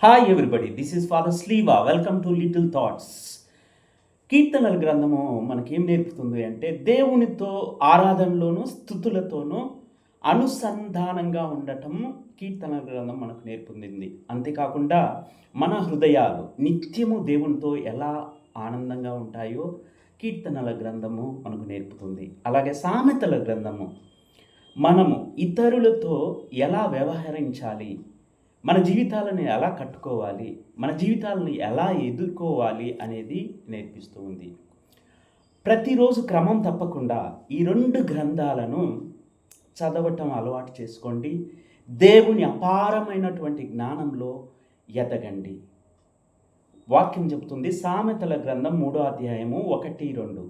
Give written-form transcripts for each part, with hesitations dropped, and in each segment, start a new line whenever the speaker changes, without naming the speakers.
Hi everybody, this is father స్లీవా. Welcome to little thoughts. కీర్తనల గ్రంథము మనకేం నేర్పుతుంది అంటే దేవునితో ఆరాధనలోను స్థుతులతోనూ అనుసంధానంగా ఉండటం కీర్తనల గ్రంథం మనకు నేర్పుతుంది. అంతేకాకుండా మన హృదయాలు నిత్యము దేవునితో ఎలా ఆనందంగా ఉంటాయో కీర్తనల గ్రంథము మనకు నేర్పుతుంది. అలాగే సామెతల గ్రంథము మనము ఇతరులతో ఎలా వ్యవహరించాలి, మన జీవితాలను ఎలా కట్టుకోవాలి, మన జీవితాలను ఎలా ఎదుర్కోవాలి అనేది నేర్పిస్తూ ఉంది. ప్రతిరోజు క్రమం తప్పకుండా ఈ 2 గ్రంథాలను చదవటం అలవాటు చేసుకోండి. దేవుని అపారమైనటువంటి జ్ఞానంలో ఎదగండి. వాక్యం చెప్తుంది, సామెతల గ్రంథం 3వ అధ్యాయము 1, 2.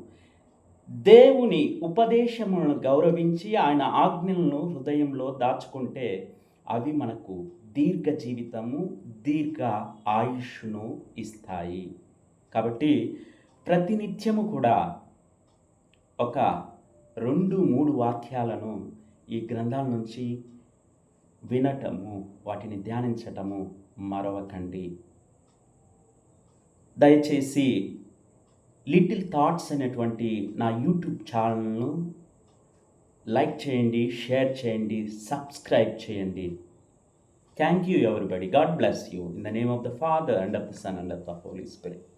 దేవుని ఉపదేశములను గౌరవించి ఆయన ఆజ్ఞలను హృదయంలో దాచుకుంటే అవి మనకు దీర్ఘ జీవితము, దీర్ఘ ఆయుష్ను ఇస్తాయి. కాబట్టి ప్రతినిత్యము కూడా ఒక 2-3 వాక్యాలను ఈ గ్రంథాల నుంచి వినటము, వాటిని ధ్యానించటము మరవకండి. దయచేసి లిటిల్ థాట్స్ అనేటువంటి నా యూట్యూబ్ ఛానల్ను లైక్ చేయండి, షేర్ చేయండి, సబ్స్క్రైబ్ చేయండి. Thank you everybody. God bless you. In the name of the Father and of the Son and of the Holy Spirit.